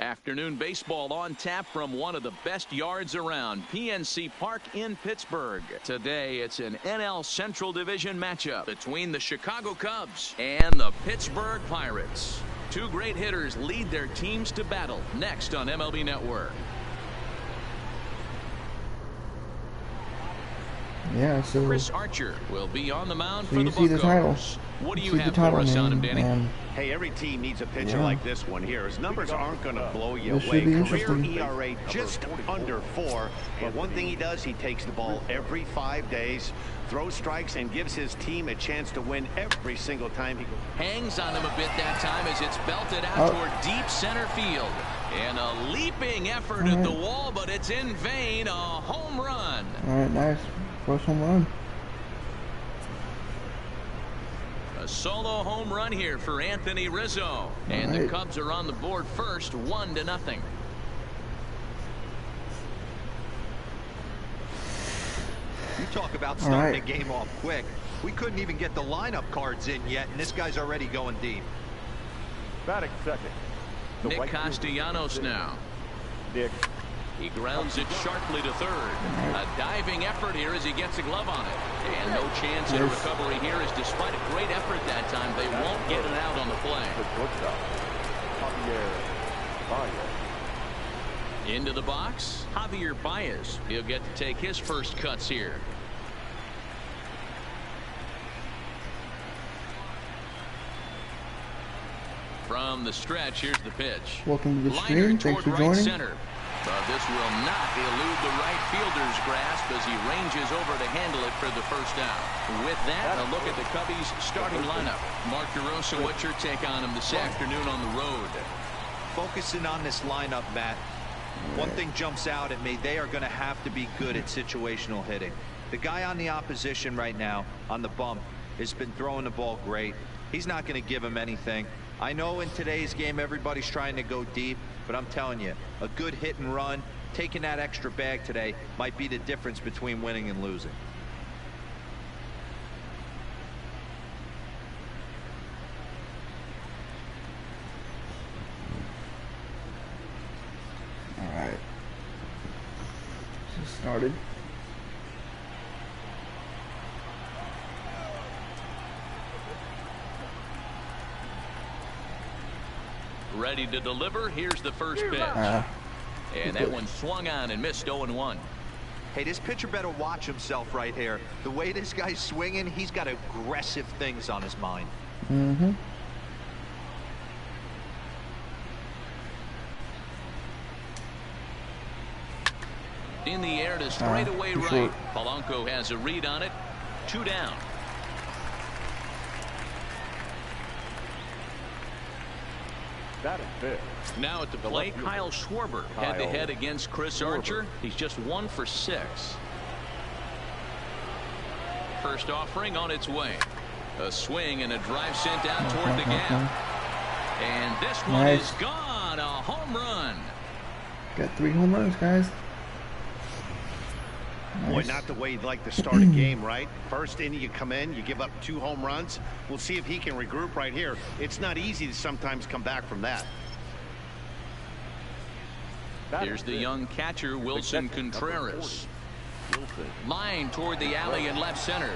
Afternoon baseball on tap from one of the best yards around, PNC Park in Pittsburgh. Today it's an NL Central Division matchup between the Chicago Cubs and the Pittsburgh Pirates. Two great hitters lead their teams to battle next on MLB Network. Yeah, so Chris Archer will be on the mound so for you the see the title. Buccos. What do you See have the title for us on him, name, Danny? and Hey, every team needs a pitcher like this one here. His numbers aren't going to blow you This should away. be Career interesting. ERA just under 4. But one thing he does, he takes the ball every 5 days, throws strikes, and gives his team a chance to win every single time he goes. Hangs on him a bit that time as it's belted out toward deep center field. And a leaping effort at the wall, but it's in vain. A home run. All right, nice. First home run. A solo home run here for Anthony Rizzo. And the Cubs are on the board first, 1-0. You talk about starting a game off quick. We couldn't even get the lineup cards in yet, and this guy's already going deep. Batting second. Nick Castellanos now. He grounds it sharply to third. A diving effort here as he gets a glove on it. And no chance at a recovery here, as despite a great effort that time, they won't get it out on the play. Into the box, Javier Baez. He'll get to take his first cuts here. From the stretch, here's the pitch. Welcome to the Liner stream. Thanks for toward joining. right center. But this will not elude the right fielder's grasp as he ranges over to handle it for the first out. With that, a look at the Cubbies' starting lineup. Mark DeRosa, what's your take on him this afternoon on the road? Focusing on this lineup, Matt, one thing jumps out at me. They are going to have to be good at situational hitting. The guy on the opposition right now on the bump has been throwing the ball great. He's not going to give him anything. I know in today's game everybody's trying to go deep, but I'm telling you, a good hit and run, taking that extra bag today might be the difference between winning and losing. All right. Just started. Ready to deliver. Here's the first pitch. And that one swung on and missed 0-1. Hey, this pitcher better watch himself right here. The way this guy's swinging, he's got aggressive things on his mind. In the air to straightaway right. Polanco has a read on it. 2 down. Now at the plate, Kyle Schwarber head-to-head against Chris Archer. He's just 1 for 6. First offering on its way. A swing and a drive sent out toward the gap. And this one is gone. A home run. Got 3 home runs, guys. Boy, not the way you'd like to start a game, right? First inning, you come in, you give up 2 home runs. We'll see if he can regroup right here. It's not easy to sometimes come back from that. Here's the young catcher, Wilson Contreras. Line toward the alley in left center.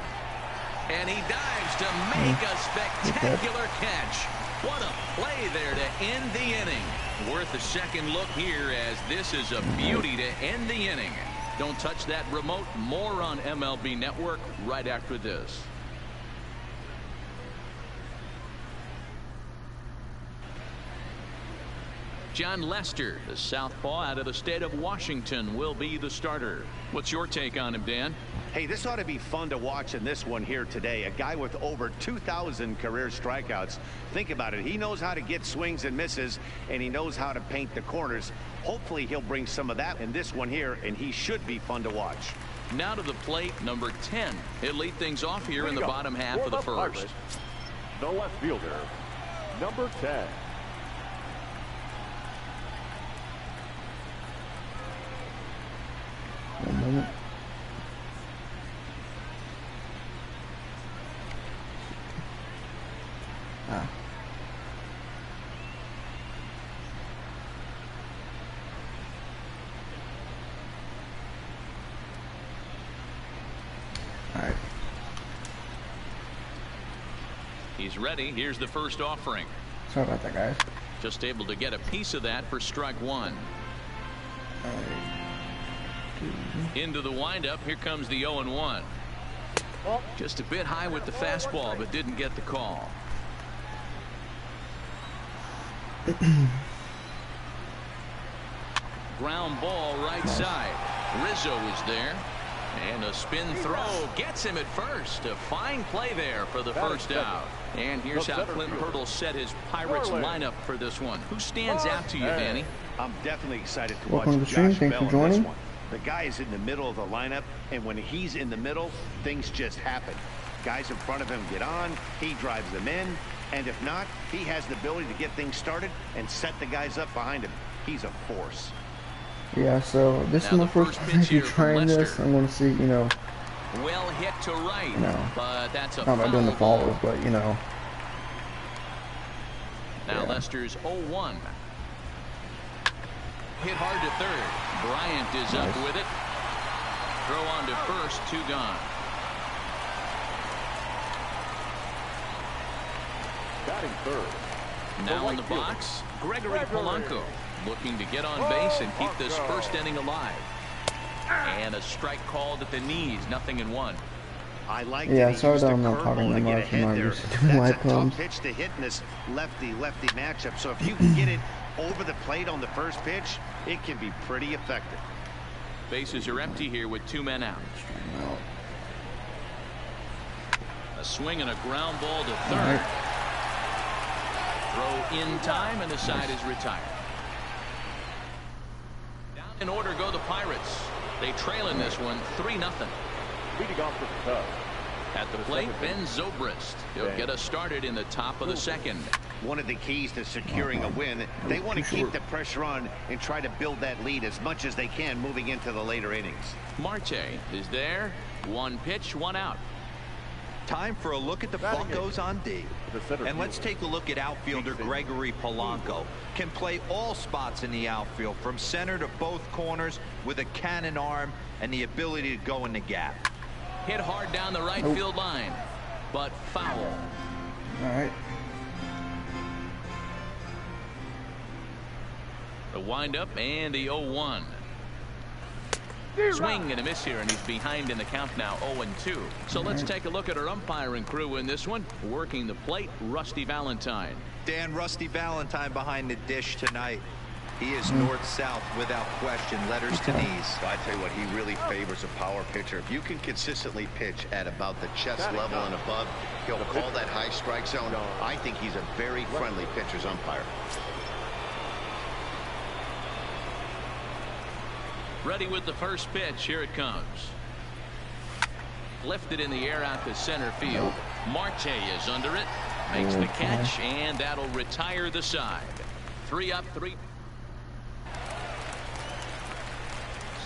And he dives to make a spectacular catch. What a play there to end the inning. Worth a second look here, as this is a beauty to end the inning. Don't touch that remote. More on MLB Network right after this. John Lester, the southpaw out of the state of Washington, will be the starter. What's your take on him, Dan? Hey, this ought to be fun to watch in this one here today. A guy with over 2,000 career strikeouts. Think about it. He knows how to get swings and misses, and he knows how to paint the corners. Hopefully he'll bring some of that in this one here, and he should be fun to watch. Now to the plate, number 10. He'll lead things off here in the bottom half of the first. The left fielder, number 10. One moment. He's ready. Here's the first offering. Sorry about that, guys. Just able to get a piece of that for strike one. Into the windup. Here comes the 0-1. Just a bit high with the fastball, but didn't get the call. Ground ball right side. Rizzo is there. And a spin throw gets him at first. A fine play there for the first out. And here's how Clint Hurdle set his Pirates lineup for this one. Who stands out to you, Danny? I'm definitely excited to Welcome watch to the stream. Josh Thanks Bell for in this joining. one. The guy is in the middle of the lineup, and when he's in the middle, things just happen. Guys in front of him get on, he drives them in, and if not, he has the ability to get things started and set the guys up behind him. He's a force. Yeah, so this is my first time actually trying this. I'm going to see, you know. Well hit to right, but that's a I'm not doing the foul follows, ball. but, you know. Now Lester's 0-1. Hit hard to third. Bryant is up with it. Throw on to first, 2 gone. Batting third. Now in the box, Gregory Polanco looking to get on base and keep this first inning alive. And a strike called at the knees, 0-1. I like Yeah, that sorry he that used I'm the not talking curveball to that get much. I'm ahead not there. used to doing live That's a tough combs. pitch to hit in this lefty-lefty matchup. So if you can get it over the plate on the first pitch, it can be pretty effective. Bases are empty here with 2 men out. A swing and a ground ball to third. Throw in time, and the side is retired. Down in order go the Pirates. They trail in this one 3-0. Leading off the Cubs. At the plate, Ben Zobrist. He'll get us started in the top of the second. One of the keys to securing a win, they want to keep the pressure on and try to build that lead as much as they can moving into the later innings. Marte is there. 1 pitch, 1 out. Time for a look at the Buccos on D. And let's take a look at outfielder Gregory Polanco. Can play all spots in the outfield, from center to both corners, with a cannon arm and the ability to go in the gap. Hit hard down the right field line, but foul. All right. The windup and the 0-1. Swing and a miss here, and he's behind in the count now, 0-2. So let's take a look at our umpiring crew in this one. Working the plate, Rusty Valentine. Dan, Rusty Valentine behind the dish tonight. He is north-south without question, letters to knees. I tell you what, he really favors a power pitcher. If you can consistently pitch at about the chest level and above, he'll call that high strike zone. I think he's a very friendly pitcher's umpire. Ready with the first pitch. Here it comes. Lifted in the air out to center field. Marte is under it. Makes the catch, and that'll retire the side. 3 up, 3.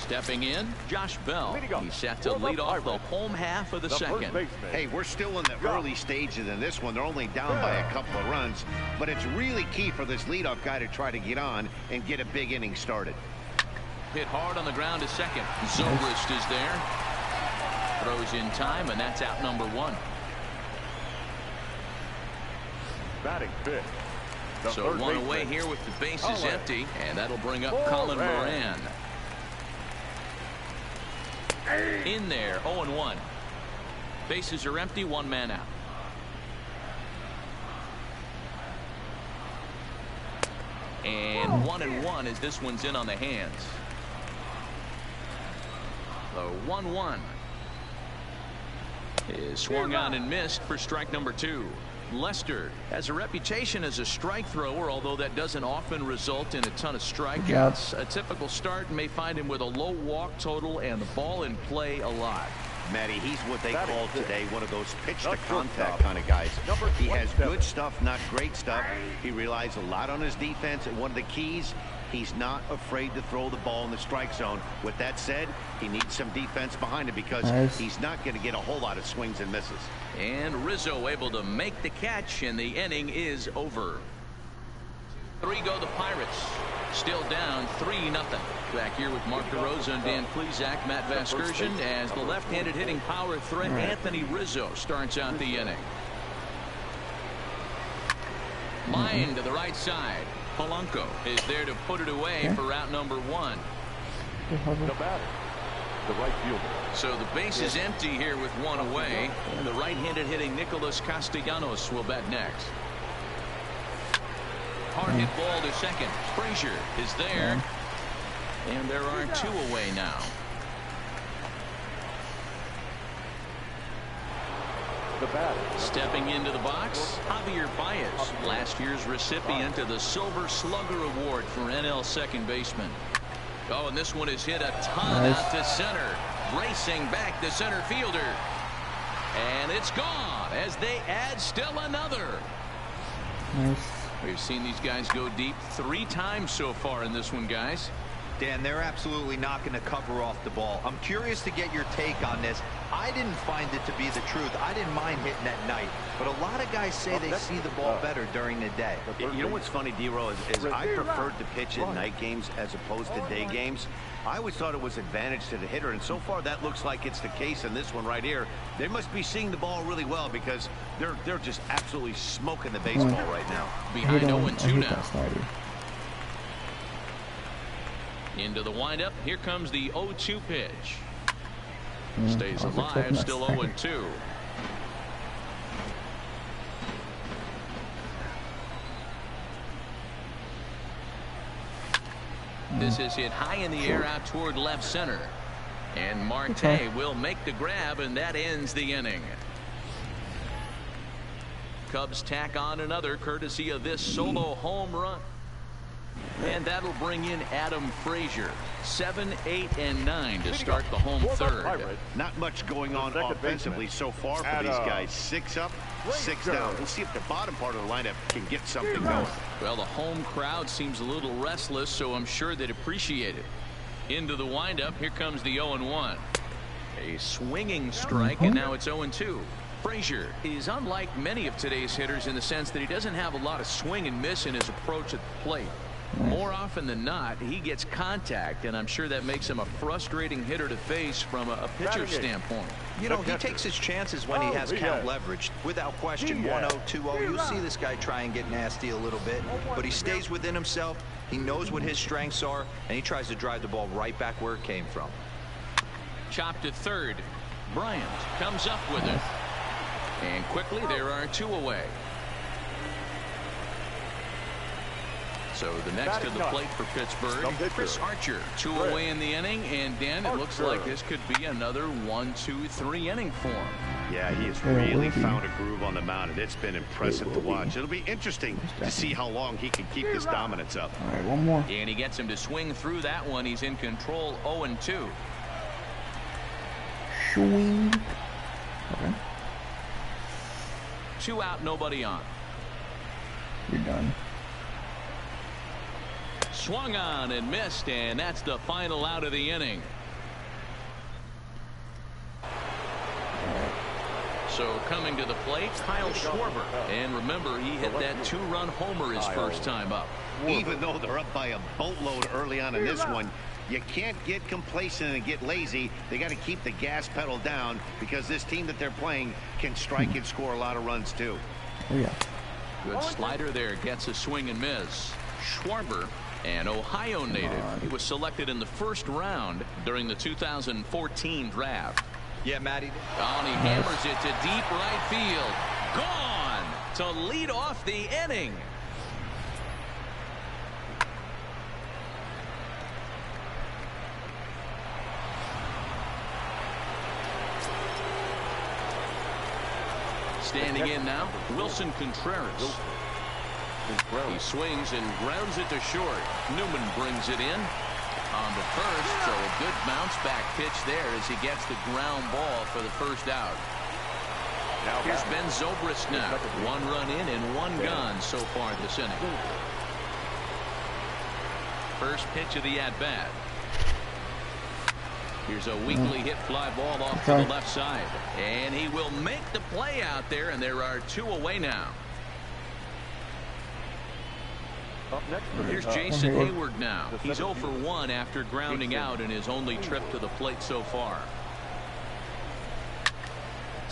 Stepping in, Josh Bell. He's set to lead off the home half of the second. Hey, we're still in the early stages in this one. They're only down by a couple of runs, but it's really key for this leadoff guy to try to get on and get a big inning started. Hit hard on the ground to second. Zobrist is there. Throws in time, and that's out number 1. Batting fifth. So 1 away here with the bases empty, and that'll bring up Colin Moran. In there, 0-1. Bases are empty, 1 man out. And 1-1 as this one's in on the hands. The 1-1 is swung on and missed for strike number 2. Lester has a reputation as a strike thrower, although that doesn't often result in a ton of strikeouts. A typical start may find him with a low walk total and the ball in play a lot. Matty, he's what they call today one of those pitch to contact kind of guys. He has good stuff, not great stuff. He relies a lot on his defense, and one of the keys, he's not afraid to throw the ball in the strike zone. With that said, he needs some defense behind him because he's not going to get a whole lot of swings and misses. And Rizzo able to make the catch, and the inning is over. 3 go the Pirates. Still down 3-0. Back here with Mark DeRosa and Dan Plesac, Matt Vasgersian, as the left-handed hitting power threat Anthony Rizzo starts out the inning. Line to the right side. Polanco is there to put it away for route number 1. The batter, the right fielder. So the base is empty here with 1 away. And the right-handed hitting Nicholas Castellanos will bat next. Hard hit ball to second. Frazier is there. And there are 2 away now. The batter. Stepping into the box, Javier Baez, last year's recipient of the Silver Slugger Award for NL second baseman. Oh, and this one is hit a ton out to center. Racing back the center fielder. And it's gone as they add still another. Nice. We've seen these guys go deep 3 times so far in this one, guys. Dan, they're absolutely not going to cover off the ball. I'm curious to get your take on this. I didn't find it to be the truth. I didn't mind hitting at night, but a lot of guys say they see the ball better during the day. You know what's funny, D-Row, is I preferred to pitch in night games as opposed to day games. I always thought it was advantage to the hitter, and so far that looks like it's the case in this one right here. They must be seeing the ball really well because they're just absolutely smoking the baseball right now. Behind 0-2 now. Into the windup. Here comes the 0-2 pitch. Stays alive, still 0-2. This is hit high in the air out toward left center. And Marte will make the grab, and that ends the inning. Cubs tack on another courtesy of this solo home run. And that'll bring in Adam Frazier. 7, 8, and 9 to start the home third. Not much going on offensively so far for these guys. 6 up, 6 down. We'll see if the bottom part of the lineup can get something going. Well, the home crowd seems a little restless, so I'm sure they'd appreciate it. Into the windup. Here comes the 0-1. A swinging strike, and now it's 0-2. Frazier is unlike many of today's hitters in the sense that he doesn't have a lot of swing and miss in his approach at the plate. More often than not, he gets contact, and I'm sure that makes him a frustrating hitter to face from a pitcher's standpoint. You know, he takes his chances when he has count leverage. Without question, 1-0, 2-0, you see this guy try and get nasty a little bit, but he stays within himself. He knows what his strengths are, and he tries to drive the ball right back where it came from. Chopped to third. Bryant comes up with it. And quickly, there are 2 away. So the next to the plate for Pittsburgh, Chris Archer. 2 away in the inning, and Dan, it looks like this could be another 1-2-3 inning for him. Yeah, he has really found a groove on the mound, and it's been impressive to watch. It'll be interesting to see how long he can keep this dominance up. All right, 1 more. And he gets him to swing through that one. He's in control, 0-2. Swing. Okay. 2 out, nobody on. You're done. Swung on and missed, and that's the final out of the inning. So coming to the plate, Kyle Schwarber. And remember, he hit that 2-run homer his first time up. Even though they're up by a boatload early on in this one, you can't get complacent and get lazy. They got to keep the gas pedal down because this team that they're playing can strike and score a lot of runs too. Oh yeah. Good slider there, gets a swing and miss. Schwarber, an Ohio native. He was selected in the first round during the 2014 draft. Yeah, Matty. And he hammers it to deep right field. Gone to lead off the inning. Standing in now, Wilson Contreras. He swings and grounds it to short. Newman brings it in on the first, so a good bounce back pitch there as he gets the ground ball for the first out. Here's Ben Zobrist now. 1 run in and 1 gone so far this inning. First pitch of the at-bat. Here's a weakly hit fly ball off to the left side. And he will make the play out there, and there are 2 away now. Here's Jason Hayward now. He's 0 for 1 after grounding out in his only trip to the plate so far.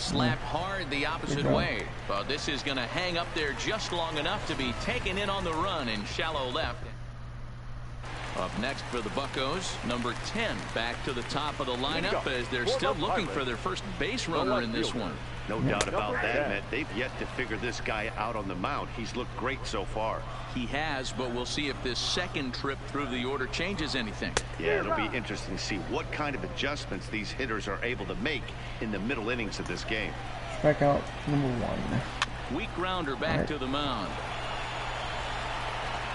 Slapped hard the opposite way. But this is going to hang up there just long enough to be taken in on the run in shallow left. Up next for the Buccos, number 10 back to the top of the lineup as they're still looking for their first base runner in this one. No doubt about that, Matt. They've yet to figure this guy out on the mound. He's looked great so far. He has, but we'll see if this second trip through the order changes anything. Yeah, it'll be interesting to see what kind of adjustments these hitters are able to make in the middle innings of this game. Strikeout number 1. Weak grounder back to the mound.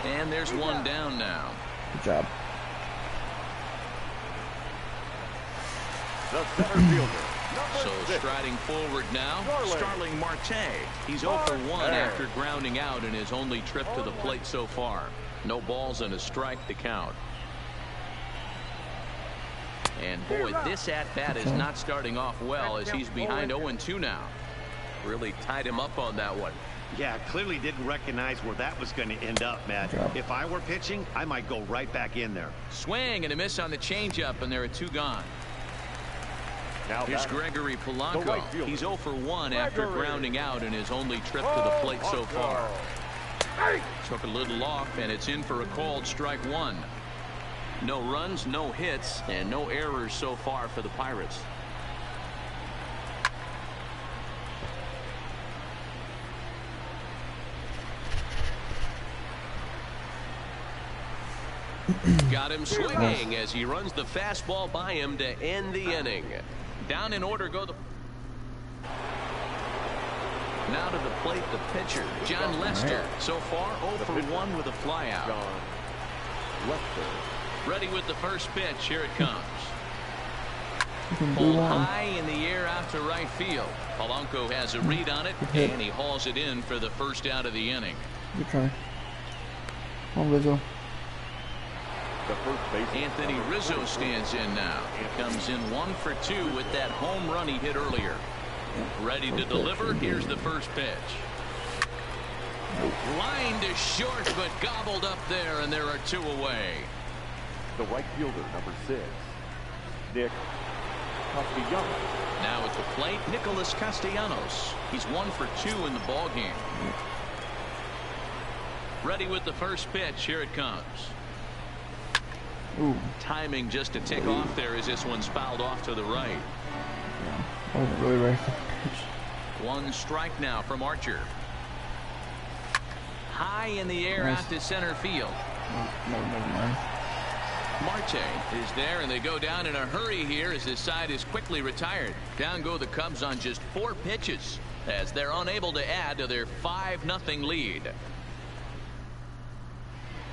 And there's one down now. Good job. The center fielder. So striding forward now, Starling Marte. He's 0 for 1 after grounding out in his only trip to the plate so far. No balls and a strike to count. And boy, this at-bat is not starting off well as he's behind 0-2 now. Really tied him up on that one. Yeah, clearly didn't recognize where that was going to end up, Matt. If I were pitching, I might go right back in there. Swing and a miss on the changeup, and there are 2 gone. Now Here's Gregory Polanco. He's 0 for 1 after grounding out in his only trip to the plate so far. Took a little off, and it's in for a called strike 1. No runs, no hits, and no errors so far for the Pirates. Got him swinging as he runs the fastball by him to end the inning. Down in order go the... Now to the plate, the pitcher, John Lester. So far, 0 for 1 with a flyout. Ready with the first pitch. Here it comes. Pulled high in the air out to right field. Polanco has a read on it, and he hauls it in for the first out of the inning. Good try. Come on, Rizzo. Anthony Rizzo stands in now. He comes in 1 for 2 with that home run he hit earlier. Ready to deliver. Here's the first pitch. Line to short, but gobbled up there, and there are 2 away. The right fielder, number 6, Nick Castellanos. Now at the plate, Nicholas Castellanos. He's 1 for 2 in the ball game. Ready with the first pitch. Here it comes. Ooh. Timing just to tick off there as this one's fouled off to the right. Yeah, that was really right. 1 strike now from Archer. High in the air out to center field. No, never mind. Marte is there, and they go down in a hurry here as this side is quickly retired. Down go the Cubs on just 4 pitches as they're unable to add to their 5-0 lead.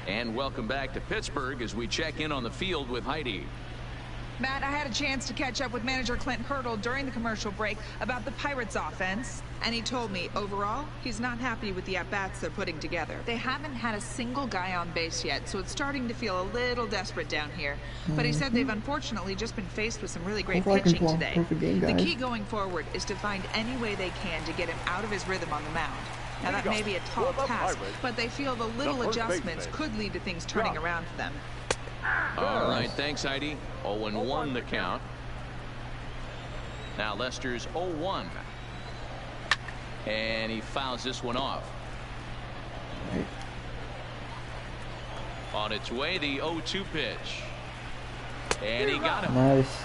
And welcome back to Pittsburgh as we check in on the field with Heidi. Matt, I had a chance to catch up with manager Clint Hurdle during the commercial break about the Pirates offense, and he told me overall he's not happy with the at-bats they're putting together. They haven't had a single guy on base yet, so it's starting to feel a little desperate down here. But he said they've unfortunately just been faced with some really great pitching today. The key going forward is to find any way they can to get him out of his rhythm on the mound. Now that may be a tall task, but they feel the little adjustments could lead to things turning around for them. All right, thanks, Heidi. 0-1 the count. Now Lester's 0-1. And he fouls this one off. On its way, the 0-2 pitch. And he got him. Nice.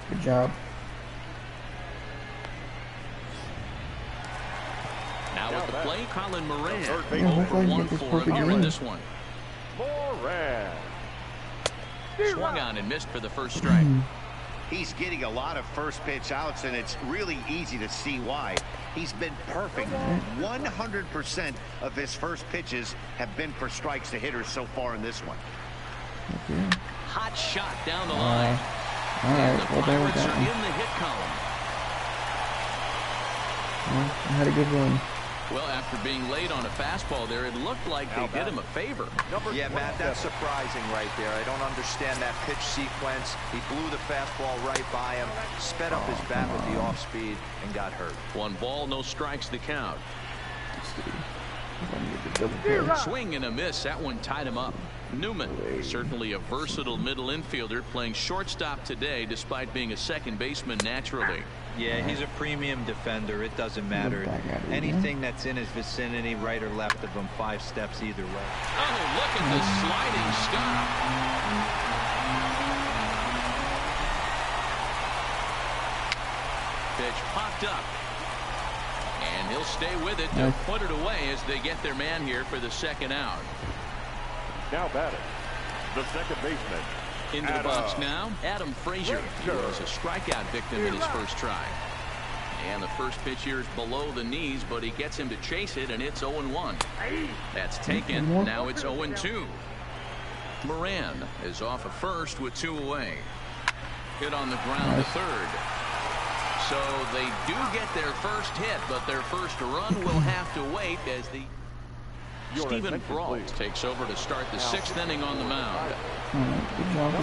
Good job. Now at the plate, Colin Moran. 0 for 1 for him here in this one. Moran. Swung on and missed for the first strike. He's getting a lot of first pitch outs, and it's really easy to see why. He's been perfect. 100% of his first pitches have been for strikes to hitters so far in this one. Hot shot down the line. And the Pirates are in the hit column. I had a good run. Well, after being late on a fastball there, it looked like they did him a favor. Yeah, Matt, that's surprising right there. I don't understand that pitch sequence. He blew the fastball right by him, sped up his bat with the off speed, and got hurt. 1 ball, no strikes to count. Swing and a miss. That one tied him up. Newman, certainly a versatile middle infielder, playing shortstop today despite being a second baseman naturally. Yeah, he's a premium defender. It doesn't matter. Anything that's in his vicinity, right or left of him, 5 steps either way. Oh, look at the sliding stop. Pitch popped up. And he'll stay with it to put it away as they get their man here for the second out. Now batting, the second baseman. Into the box now, Adam Frazier. He was a strikeout victim in his first try. And the first pitch here is below the knees, but he gets him to chase it, and it's 0-1. That's taken. Now it's 0-2. Moran is off at first with 2 away. Hit on the ground to third. So they do get their first hit, but their first run will have to wait as the Stephen Brault takes over to start the 6th inning on the mound.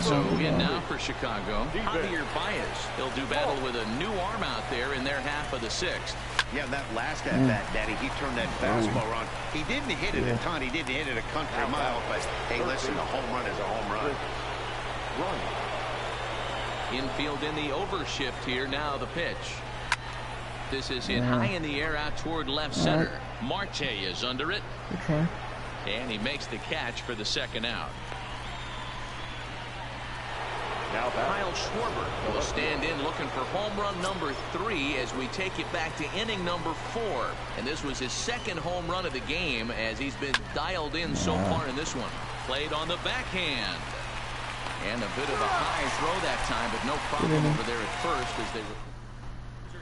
So in now for Chicago, Javier Baez. He'll do battle with a new arm out there in their half of the 6th. Yeah, that last at-bat, Daddy, he turned that fastball on. He didn't hit it a ton. He didn't hit it a country mile, but hey, listen, a home run is a home run. Infield in the overshift here. Now the pitch. This is hit high in the air out toward left center. Marte is under it. And he makes the catch for the second out. Now Kyle Schwarber will stand in looking for home run number 3 as we take it back to inning number 4. And this was his second home run of the game as he's been dialed in so far in this one. Played on the backhand. And a bit of a high throw that time, but no problem over there at first as they were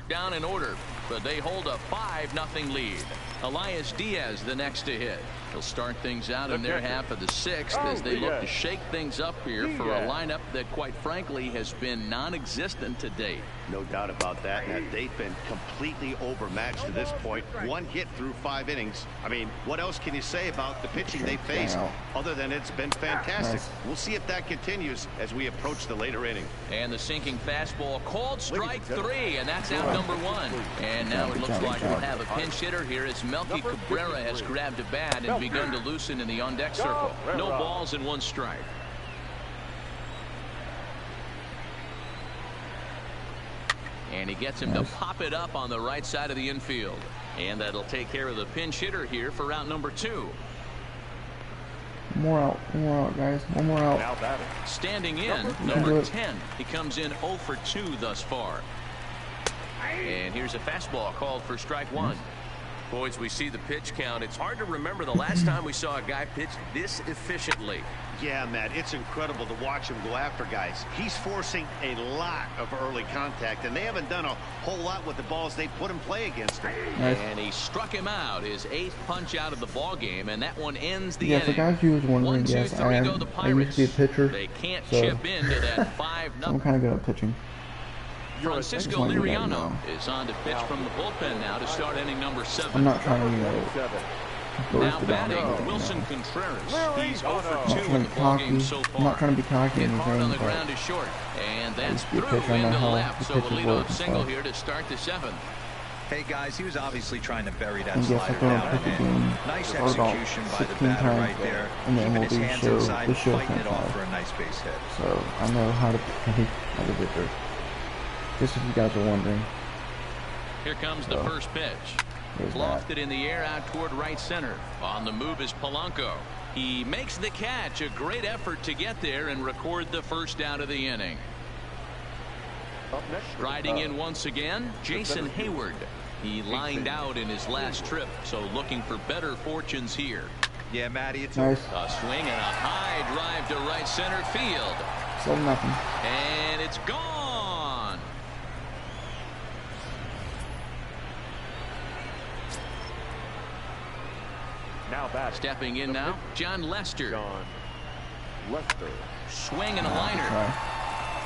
down in order, but they hold a 5-0 lead. Elias Diaz the next to hit. They'll start things out in their half of the 6th as they look to shake things up here for a lineup that quite frankly has been non-existent to date. No doubt about that. Now, they've been completely overmatched to this point. 1 hit through 5 innings. I mean, what else can you say about the pitching they faced other than it's been fantastic? We'll see if that continues as we approach the later inning. And the sinking fastball called strike 3, and that's out number 1. And now it looks like we'll have a pinch hitter here as Melky Cabrera has grabbed a bat and begun to loosen in the on-deck circle. No balls and 1 strike. And he gets him to pop it up on the right side of the infield. And that'll take care of the pinch hitter here for out number 2. One more out, guys. One more out. Standing in, number 10. He comes in 0 for 2 thus far. And here's a fastball called for strike 1. Boys, we see the pitch count. It's hard to remember the last time we saw a guy pitch this efficiently. Yeah, Matt, it's incredible to watch him go after guys. He's forcing a lot of early contact, and they haven't done a whole lot with the balls they put in play against him. And he struck him out, his 8th punch out of the ball game, and that one ends the inning. For guys who was wondering, 1, 2, 3 go the Pirates. I used to be a pitcher. They can't chip into that 5-0. I'm kind of good at pitching. Francisco Liriano is on to pitch from the bullpen now to start inning number 7. I'm not trying to, now batting, Wilson Contreras. He's 0 for 2 in the ballgame so far. I'm not trying to be cocky Hit or hard on the anything, ground is short. And that's through pitcher, into how left. So a leadoff single here to start the 7th. Hey guys, he was obviously trying to bury that And yes, slider I've done down. a pitcher game Nice about execution by the 16 batter times, right there. and then Keeping we'll his do hands show, inside, the show fighting it off sometime. for a nice base hit. So I know how to play as a pitcher. Just if you guys are wondering. Here comes the first pitch. Lofted in the air out toward right center. On the move is Polanco. He makes the catch. A great effort to get there and record the first out of the inning. Riding in once again, Jason Hayward. He lined out in his last trip, so looking for better fortunes here. Yeah, Matty, it's nice. A swing and a high drive to right center field. 7-0. And it's gone. Now back. Stepping in now, John Lester. Swing and a liner.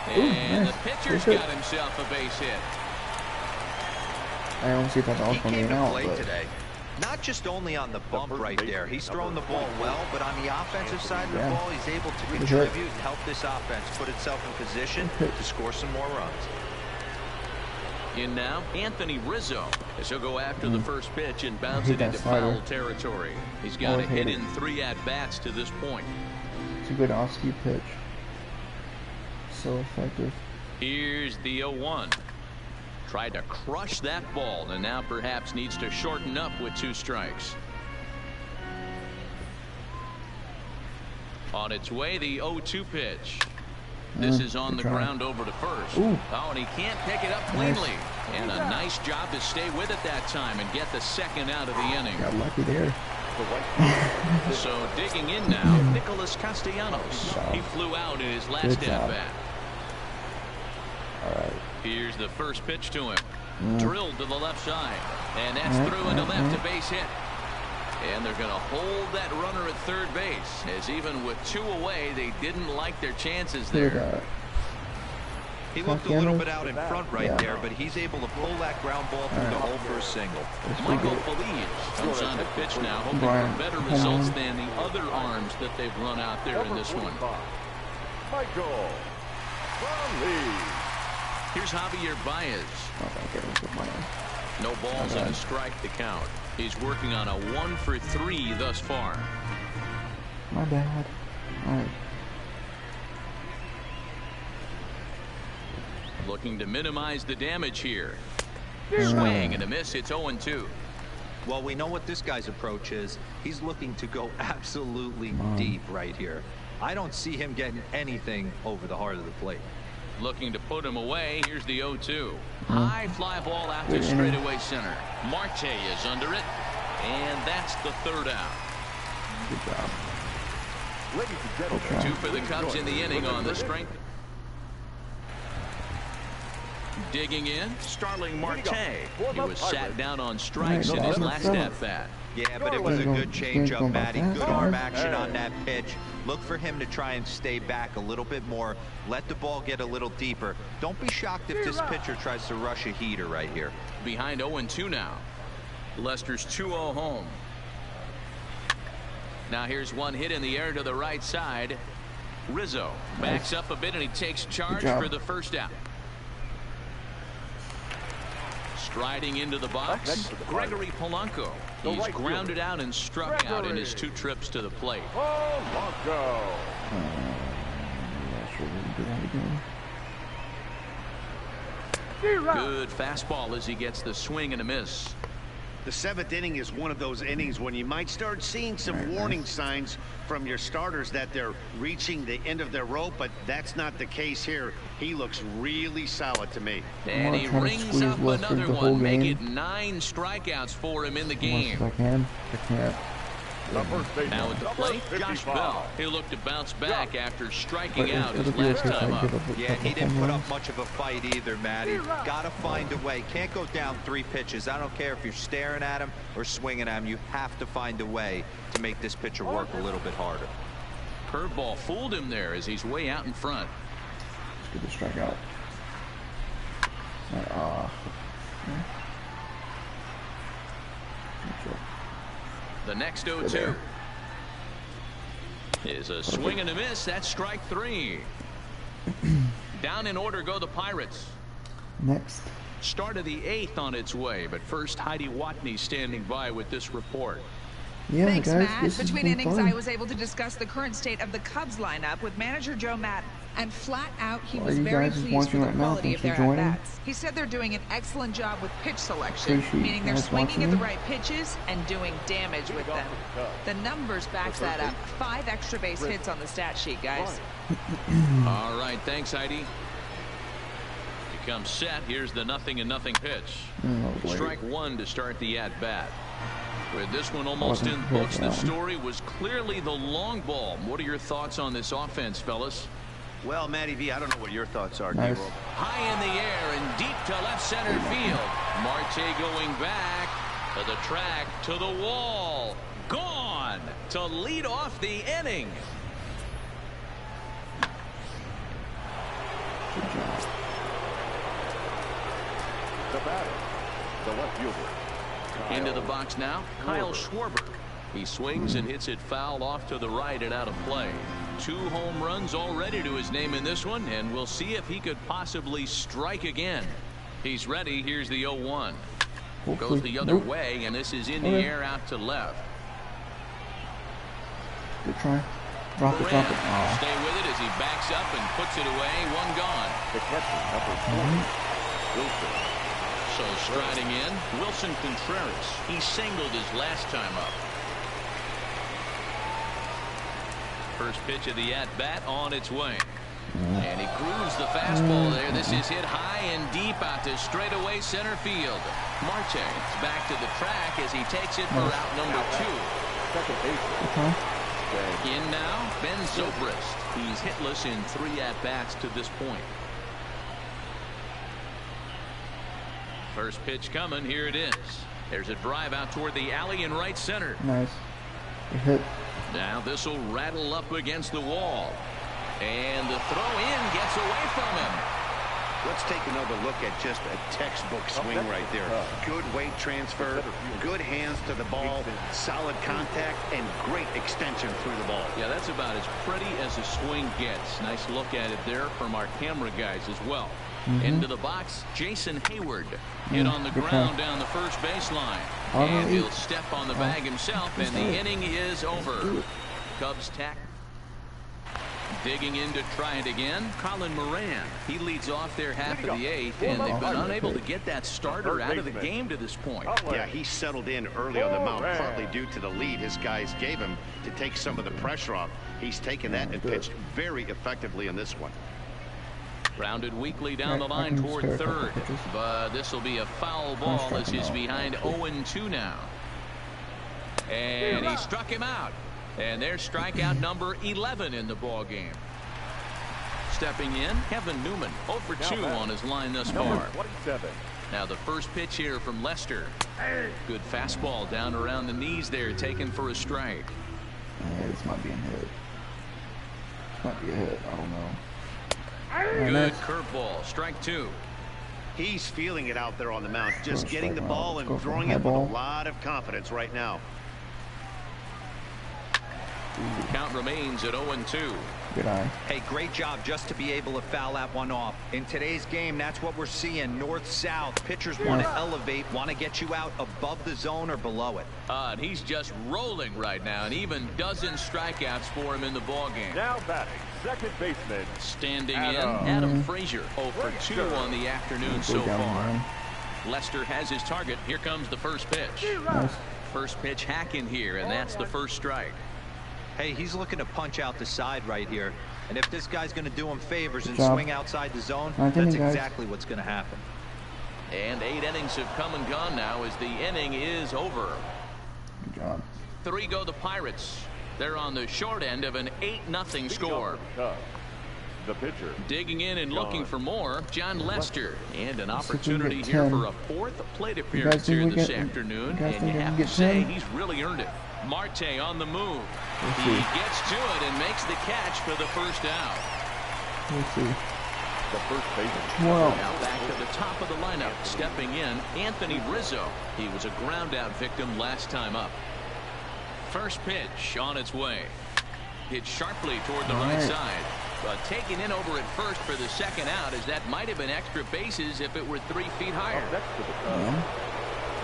And the pitcher's got himself a base hit. I don't see if that's all he coming came to out, play but today. Not just only on the bump right there. He's throwing the ball well, but on the offensive side of the ball, he's able to contribute and help this offense put itself in position to score some more runs. In now, Anthony Rizzo, as he'll go after the first pitch and bounce it into foul territory. He's got a hit in 3 at-bats to this point. It's a good off-speed pitch. So effective. Here's the 0-1. Tried to crush that ball and now perhaps needs to shorten up with 2 strikes. On its way, the 0-2 pitch. This is on the ground over to first. Ooh. Oh, and he can't pick it up cleanly. And a nice job to stay with it that time and get the second out of the inning. Got lucky there. So digging in now, Nicholas Castellanos. He flew out in his last at-bat. All right. Here's the first pitch to him. Drilled to the left side. And that's through into left, a base hit. And they're going to hold that runner at third base, as even with 2 away, they didn't like their chances there. He looked a little bit out in front right there, but he's able to pull that ground ball through the hole for a single. Michael Feliz comes on to pitch now, hoping for better results than the other arms that they've run out there in this one. Michael Feliz. Here's Javier Baez. No balls and a strike to count. He's working on a 1 for 3 thus far. My bad. All right. Looking to minimize the damage here. Swing and a miss. It's 0-2. Well, we know what this guy's approach is. He's looking to go absolutely deep right here. I don't see him getting anything over the heart of the plate. Looking to put him away. Here's the 0-2. High fly ball out to straightaway center. Marte is under it. And that's the 3rd out. Good job. Ladies and gentlemen, 2 for the Cubs in the inning on the strength. Digging in, Starling Marte. He was sat down on strikes in his last at-bat. Yeah, but it was a good changeup, Matty. Good arm action on that pitch. Look for him to try and stay back a little bit more. Let the ball get a little deeper. Don't be shocked if this pitcher tries to rush a heater right here. Behind 0-2 now. Lester's 2-0 home. Now here's one hit in the air to the right side. Rizzo backs up a bit and he takes charge for the first out. Striding into the box, Gregory Polanco. He's grounded out and struck out in his 2 trips to the plate. Polanco. Good fastball as he gets the swing and a miss. The 7th inning is one of those innings when you might start seeing some warning signs from your starters that they're reaching the end of their rope, but that's not the case here. He looks really solid to me. And he rings up another one, make it 9 strikeouts for him in the game. I can't. Now at the plate, Josh Bell. He'll look to bounce back after striking out his last time up. Yeah, he didn't put up much of a fight either, Matty. Gotta find a way. Can't go down 3 pitches. I don't care if you're staring at him or swinging at him. You have to find a way to make this pitcher work a little bit harder. Curveball fooled him there as he's way out in front. Let's get the strikeout. The next 0-2 is a swing and a miss. That's strike 3. Down in order go the Pirates. Next. Start of the 8th on its way, but first Heidi Watney standing by with this report. Yeah, Thanks, guys, Matt. Between innings, I was able to discuss the current state of the Cubs lineup with manager Joe Madden. And flat out, he was very pleased with the quality of their at-bats. He said they're doing an excellent job with pitch selection, meaning they're swinging at the right pitches and doing damage with them. The numbers backs that up. 5 extra base hits on the stat sheet, guys. All right, thanks, Heidi. Becomes set. Here's the 0-0 pitch. Strike 1 to start the at-bat. With this one almost in books, the story was clearly the long ball. What are your thoughts on this offense, fellas? Well, Matty V, I don't know what your thoughts are, Nice. D-Roll. High in the air and deep to left center field. Marte going back to the track, to the wall. Gone to lead off the inning. The batter, the left fielder. Into the box now, Kyle Schwarber. He swings and hits it foul off to the right and out of play. 2 home runs already to his name in this one, and we'll see if he could possibly strike again. He's ready. Here's the 0-1. Goes the other way, and this is in the air out to left. Good try. Drop it. Stay with it as he backs up and puts it away. 1 gone. The catcher, number 40, Wilson. So striding in, Wilson Contreras. He singled his last time up. First pitch of the at-bat on its way. And he grooves the fastball there. This is hit high and deep out to straightaway center field. Marte is back to the track as he takes it for out number 2. In now, Ben Zobrist. He's hitless in 3 at-bats to this point. First pitch coming. Here it is. There's a drive out toward the alley in right center. Nice. Good hit. Now this will rattle up against the wall. And the throw in gets away from him. Let's take another look at just a textbook swing right there. Good weight transfer, good hands to the ball, solid contact, and great extension through the ball. Yeah, that's about as pretty as a swing gets. Nice look at it there from our camera guys as well. Into the box, Jason Hayward. Hit on the ground down the first baseline. And he'll step on the bag himself, and the inning is over. Cubs tack. Digging in to try it again, Colin Moran. He leads off their half of the 8th, and they've been unable to get that starter out of the game to this point. Yeah, he settled in early on the mound, partly due to the lead his guys gave him to take some of the pressure off. He's taken that and pitched very effectively in this one. Grounded weakly down the line toward third, but this will be a foul ball as he's behind 0-2 now. And he struck him out. And there's strikeout number 11 in the ball game. Stepping in, Kevin Newman, 0 for 2 on his line thus far. Now the first pitch here from Lester. Good fastball down around the knees there, taken for a strike. Yeah, this might be a hit. This might be a hit. I don't know. Good curveball, strike 2. He's feeling it out there on the mound, just getting the ball and throwing it with a lot of confidence right now. Count remains at 0-2. Good eye. Hey, great job just to be able to foul that one off. In today's game, that's what we're seeing. North-south. Pitchers want to elevate, want to get you out above the zone or below it. And he's just rolling right now, and even dozen strikeouts for him in the ball game. Now batting, second baseman. Standing in, Adam Frazier, 0 for 2 on the afternoon so far. Lester has his target. Here comes the first pitch. Nice. First pitch hack in here, and that's the first strike. Hey, he's looking to punch out the side right here. And if this guy's going to do him favors and swing outside the zone, that's exactly what's going to happen. And 8 innings have come and gone now as the inning is over. Good job. 3 go the Pirates. They're on the short end of an 8-0 score. The pitcher. Digging in and looking for more, John Lester. And an opportunity here for a 4th plate appearance here this afternoon. And you have to say he's really earned it. Marte on the move. He gets to it and makes the catch for the first out. We'll see. The first baseman. Wow. Now back to the top of the lineup. Stepping in, Anthony Rizzo. He was a ground out victim last time up. First pitch on its way. Hit sharply toward the right side. But taken in over at first for the second out, as that might have been extra bases if it were 3 feet higher.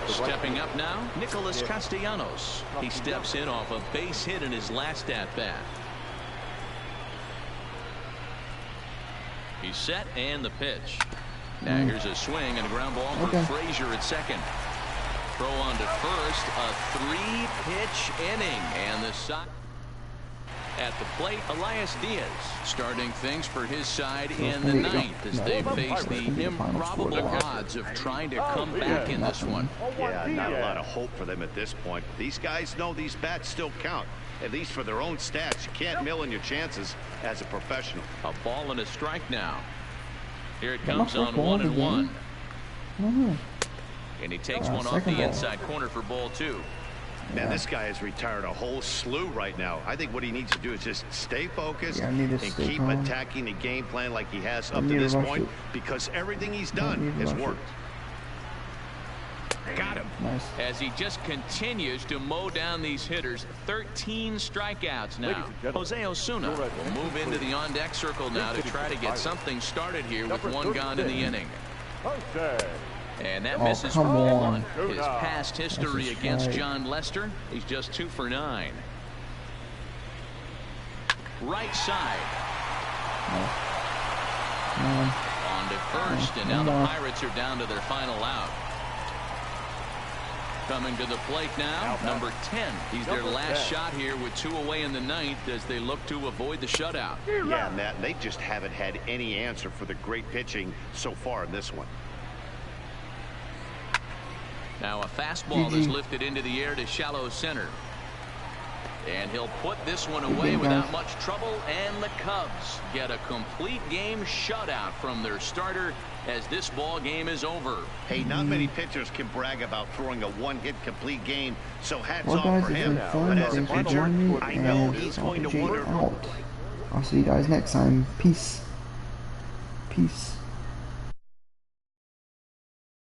Stepping up now, Nicholas Castellanos. He steps in off a base hit in his last at-bat. He's set and the pitch. Now here's a swing and a ground ball for Frazier at second. Throw on to first, a 3-pitch inning, and the side. At the plate, Elias Diaz starting things for his side in the 9th as they face the improbable odds of trying to come back in this one. Yeah, not a lot of hope for them at this point. These guys know these bats still count, at least for their own stats. You can't mill in your chances as a professional. A ball and a strike now. Here it comes on 1-1. And he takes one off the inside corner for ball 2. Man, this guy has retired a whole slew right now. I think what he needs to do is just stay focused and keep attacking the game plan like he has up to this point, because everything he's done has worked. Got him. Nice. As he just continues to mow down these hitters. 13 strikeouts now. Jose Osuna will move into the on-deck circle now to try to get something started here with 1 gone in the inning. And that misses for 1. His past history against John Lester, he's just 2 for 9. Right side. On around at first, and now the Pirates are down to their final out. Coming to the plate now, number 10. He's their last shot here with 2 away in the ninth as they look to avoid the shutout. Yeah, Matt, they just haven't had any answer for the great pitching so far in this one. Now a fastball is lifted into the air to shallow center. And he'll put this one away without much trouble, and the Cubs get a complete game shutout from their starter as this ball game is over. Hey, not many pitchers can brag about throwing a one-hit complete game, so hats Well, off guys, for it's him. been fun. But as a Thanks for pitcher, joining me, I know and he's going to Jay wonder. out. I'll see you guys next time. Peace. Peace.